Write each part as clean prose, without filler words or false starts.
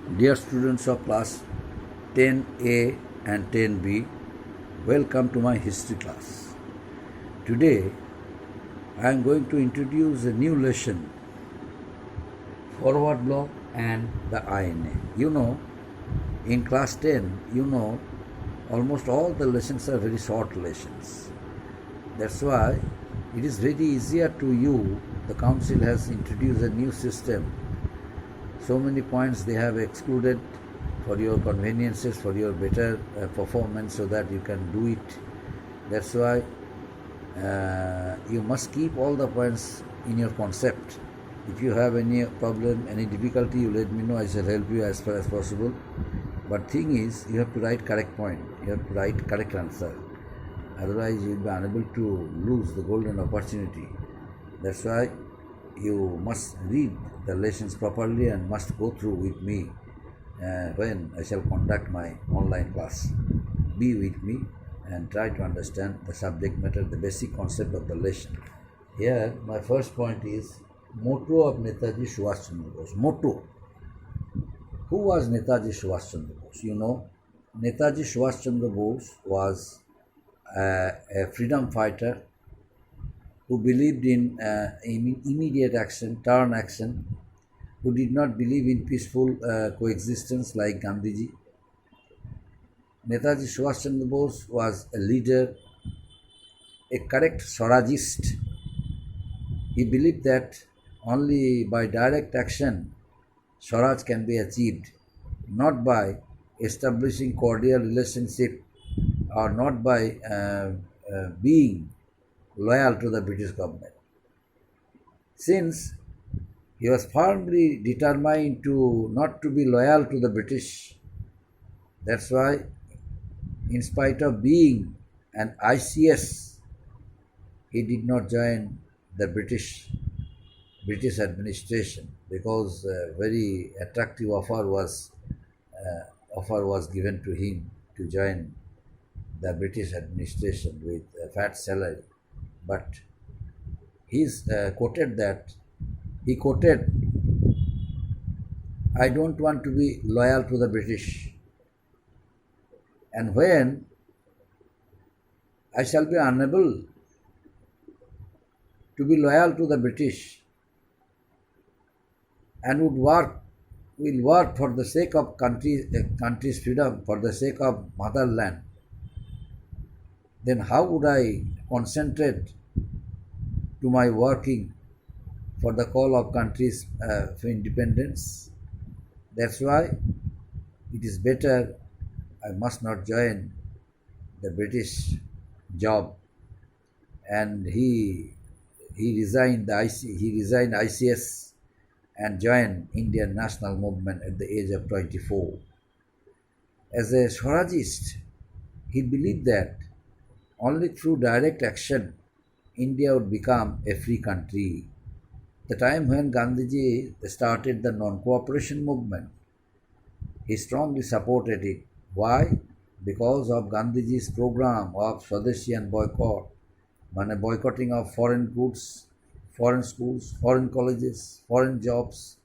Dear students of class 10A and 10B, welcome to my history class. Today I am going to introduce a new lesson, forward block and the INA. In class 10, almost all the lessons are very short lessons. That's why it is very easier to you. The council has introduced a new system. So many points they have excluded for your conveniences, for your better performance, so that you can do it. That's why you must keep all the points in your concept. If you have any problem, any difficulty, you let me know. I shall help you as far as possible. But thing is, you have to write correct point. You have to write correct answer. Otherwise, you will be unable to lose the golden opportunity. That's why you must read the lessons properly and must go through with me when I shall conduct my online class. Be with me and try to understand the subject matter, the basic concept of the lesson. Here, my first point is motto of Netaji Subhash Chandra Bose. Motto. Who was Netaji Subhash Chandra Bose? Netaji Subhash Chandra Bose was a freedom fighter who believed in immediate action, turn action, who did not believe in peaceful coexistence like Gandhiji. Netaji Subhash Chandra Bose was a leader, a correct Swarajist. He believed that only by direct action Swaraj can be achieved, not by establishing cordial relationship or not by being loyal to the British government. Since he was firmly determined not to be loyal to the British, that's why, in spite of being an ICS, he did not join the British administration, because a very attractive offer was given to him to join the British administration with a fat salary. But he quoted, I don't want to be loyal to the British, and when I shall be unable to be loyal to the British and will work for the sake of country's freedom, for the sake of motherland, then how would I concentrate to my working for the call of countries for independence? That's why it is better I must not join the British job. And he resigned ICS and joined Indian National Movement at the age of 24. As a Swarajist, he believed that only through direct action India would become a free country. The time when Gandhiji started the non-cooperation movement, he strongly supported it. Why? Because of Gandhiji's program of Swadeshi and boycott, boycotting of foreign goods, foreign schools, foreign colleges, foreign jobs.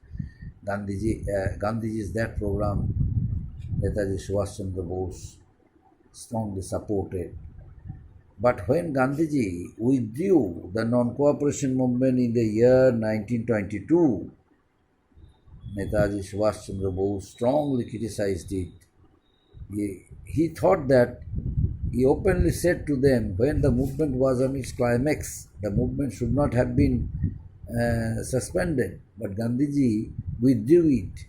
Gandhiji's that program, Netaji Subhash Chandra Bose strongly supported. But when Gandhiji withdrew the non-cooperation movement in the year 1922, Netaji Subhash Chandra Bose strongly criticized it. He thought that, he openly said to them, when the movement was on its climax, the movement should not have been suspended, but Gandhiji withdrew it.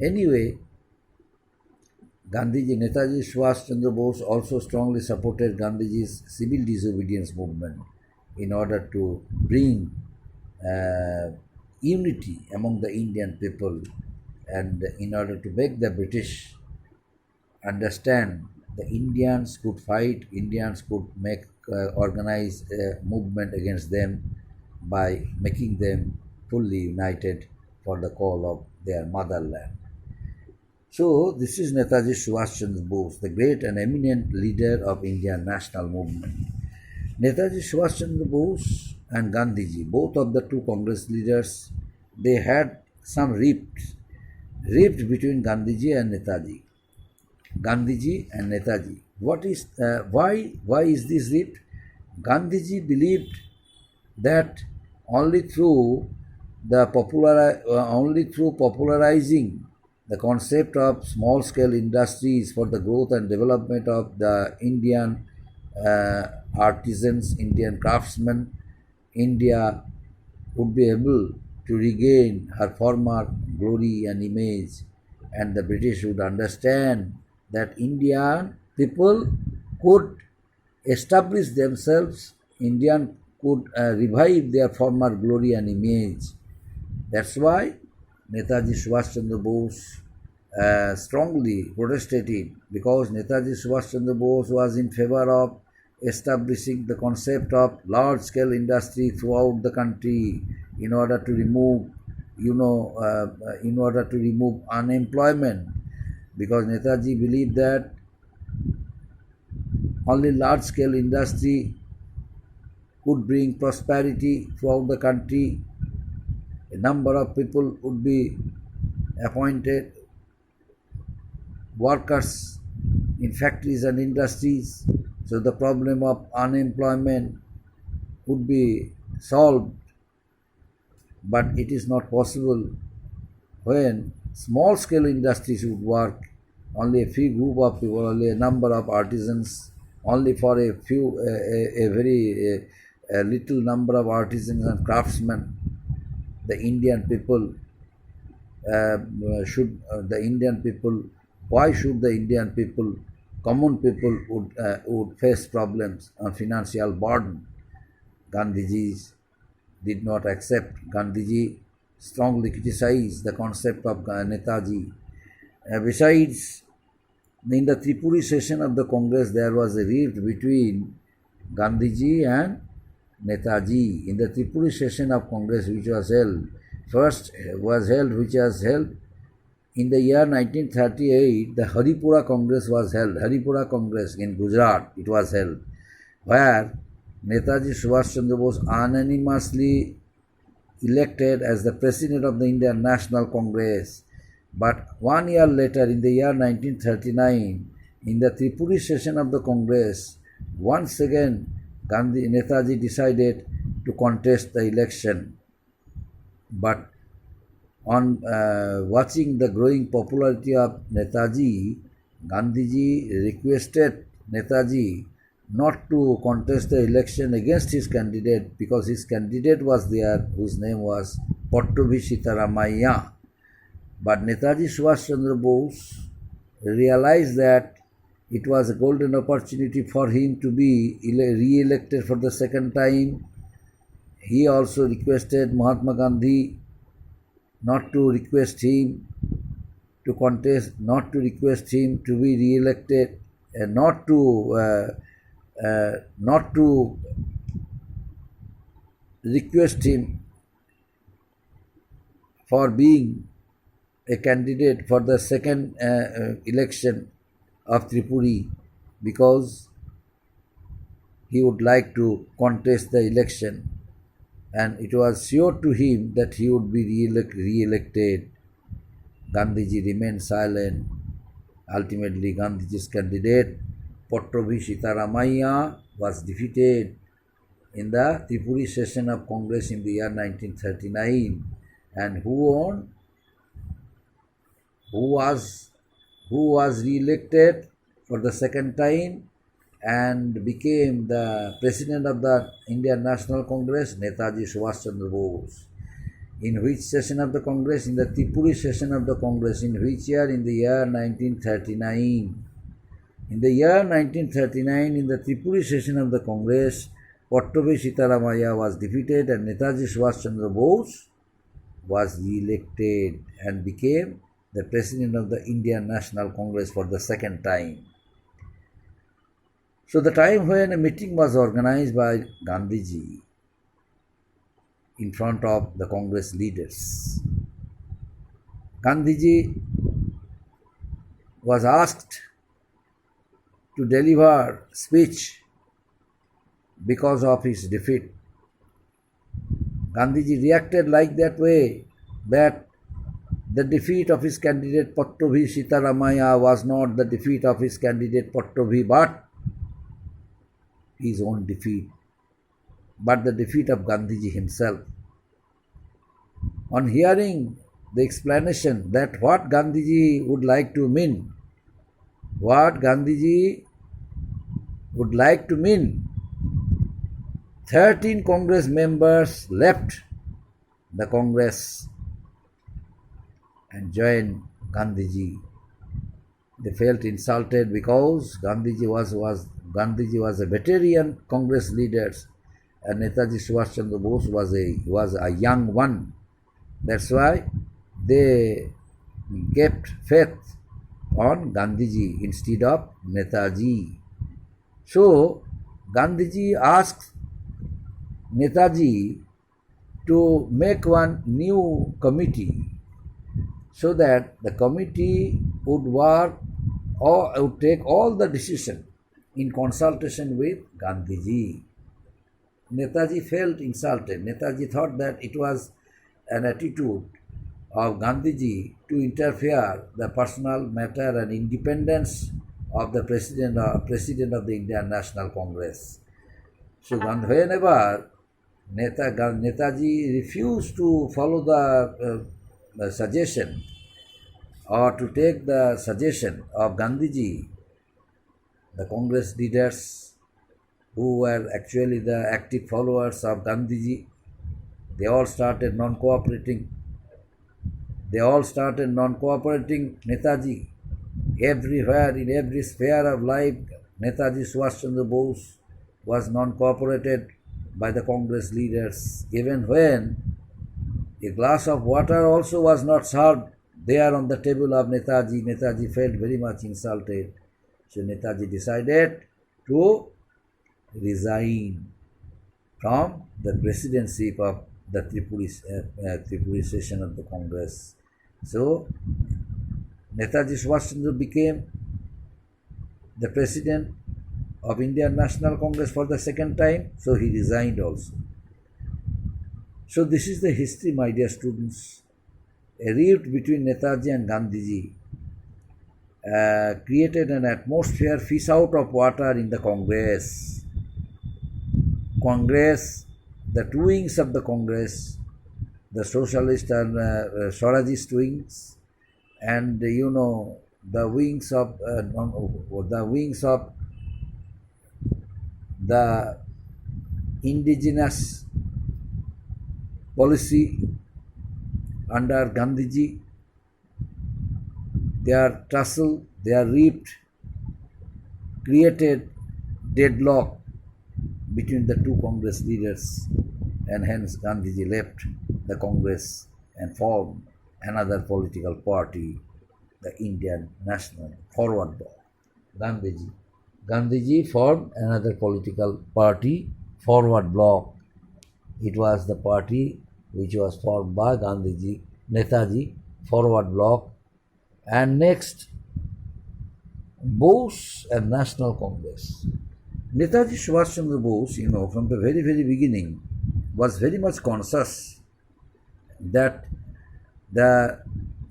Anyway, Netaji Subhash Chandra Bose also strongly supported Gandhiji's civil disobedience movement in order to bring unity among the Indian people, and in order to make the British understand the Indians could fight, Indians could organize a movement against them by making them fully united for the call of their motherland. So, this is Netaji Subhash Chandra Bose, the great and eminent leader of Indian national movement. Netaji Subhash Chandra Bose and Gandhiji, both of the two Congress leaders, they had some rifts rift between Gandhiji and Netaji. Gandhiji and Netaji. Why is this rift? Gandhiji believed that only through only through popularizing the concept of small scale industries for the growth and development of the Indian artisans, Indian craftsmen, India would be able to regain her former glory and image, and the British would understand that Indian people could establish themselves, Indian could revive their former glory and image. That's why Netaji Subhash Chandra Bose strongly protested, because Netaji Subhash Chandra Bose was in favor of establishing the concept of large scale industry throughout the country in order to remove in order to remove unemployment, because Netaji believed that only large scale industry could bring prosperity throughout the country. A number of people would be appointed, workers in factories and industries, so the problem of unemployment would be solved. But it is not possible when small scale industries would work, only a few group of people, only a number of artisans, only for a few, a very a little number of artisans and craftsmen. The Indian people why should the Indian people, common people would face problems and financial burden? Gandhiji did not accept. Gandhiji strongly criticized the concept of Netaji. Besides, in the Tripuri session of the Congress, there was a rift between Gandhiji and Netaji. In the Tripuri session of Congress, which was held in the year 1938, the Haripura Congress was held. Haripura Congress in Gujarat, it was held, where Netaji Subhash Chandra Bose unanimously elected as the President of the Indian National Congress. But 1 year later, in the year 1939, in the Tripuri session of the Congress, once again Netaji decided to contest the election. But on watching the growing popularity of Netaji, Gandhiji requested Netaji not to contest the election against his candidate, because his candidate was there whose name was Pattabhi Sitaramaiah. But Netaji Subhash Chandra Bose realized that it was a golden opportunity for him to be re-elected for the second time. He also requested Mahatma Gandhi not to request him to contest, not to request him to be re-elected, and not to request him for being a candidate for the second election of Tripuri, because he would like to contest the election, and it was sure to him that he would be re-elected. Gandhiji remained silent. Ultimately, Gandhiji's candidate, Pattabhi Sitaramaiah, was defeated in the Tripuri session of Congress in the year 1939. And who won? Who was re-elected for the second time and became the President of the Indian National Congress? Netaji Subhash Chandra Bose. In which session of the Congress? In the Tripuri session of the Congress. In which year? In the year 1939. In the year 1939, in the Tripuri session of the Congress, Pattabhi Sitaramaiah was defeated and Netaji Subhash Chandra Bose was re-elected and became the President of the Indian National Congress for the second time. So the time when a meeting was organized by Gandhiji in front of the Congress leaders, Gandhiji was asked to deliver speech because of his defeat. Gandhiji reacted like that way, that The defeat of his candidate Pattabhi Sitaramaya was not the defeat of his candidate Pattabhi, but his own defeat, but the defeat of Gandhiji himself. On hearing the explanation that what Gandhiji would like to mean, 13 Congress members left the Congress and joined Gandhiji. They felt insulted because Gandhiji was a veteran Congress leader and Netaji Subhash Chandra Bose was a young one. That's why they kept faith on Gandhiji instead of Netaji. So Gandhiji asked Netaji to make one new committee so that the committee would work or would take all the decision in consultation with Gandhiji. Netaji felt insulted. Netaji thought that it was an attitude of Gandhiji to interfere the personal matter and independence of the president of the Indian National Congress. So whenever Netaji refused to follow the suggestion or to take the suggestion of Gandhiji, the Congress leaders who were actually the active followers of Gandhiji, they all started non-cooperating. Netaji. Everywhere, in every sphere of life, Netaji Subhash Chandra Bose was non-cooperated by the Congress leaders. Even when a glass of water also was not served there on the table of Netaji, Netaji felt very much insulted. So Netaji decided to resign from the presidency of the Tripuri session of the Congress. So Netaji Subhash Chandra became the president of Indian National Congress for the second time, so he resigned also. So this is the history, my dear students. A rift between Netaji and Gandhiji created an atmosphere fish out of water in the Congress. The two wings of the Congress, the socialist and Swarajist wings, and the wings of the indigenous policy under Gandhiji, their tussle, their rift created deadlock between the two Congress leaders, and hence Gandhiji left the Congress and formed another political party, the Indian National Forward Bloc. Gandhiji formed another political party, Forward Bloc. It was the party which was formed by Netaji, Forward Bloc, and next Bose and National Congress. Netaji Subhash Chandra Bose, from the very, very beginning, was very much conscious that the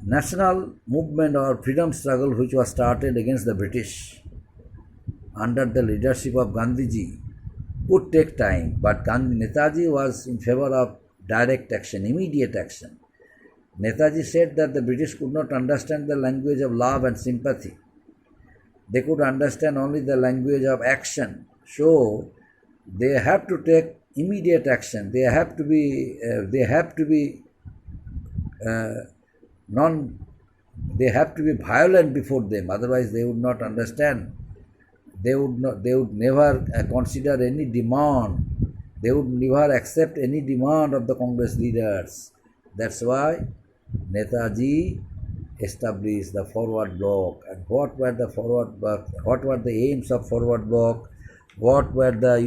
national movement or freedom struggle which was started against the British under the leadership of Gandhiji would take time, but Netaji was in favor of direct action, immediate action. Netaji said that the British could not understand the language of love and sympathy. They could understand only the language of action. So they have to take immediate action. They have to be violent before them. Otherwise, they would not understand. They would never consider any demand. They would never accept any demand of the Congress leaders. That's why Netaji established the Forward Bloc. And what were the Forward Bloc? What were the aims of Forward Bloc? What were the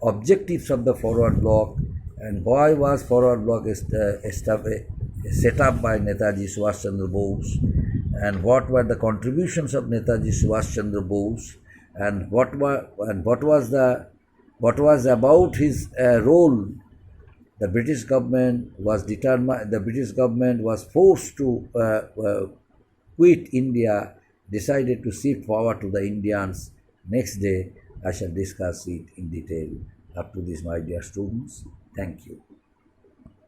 objectives of the Forward Bloc? And why was Forward Bloc set up by Netaji Subhash Chandra Bose? And what were the contributions of Netaji Subhash Chandra Bose? And what was about his role The British government was determined. The British government was forced to quit India, decided to shift power to the Indians. Next day, I shall discuss it in detail. Up to this, my dear students, thank you.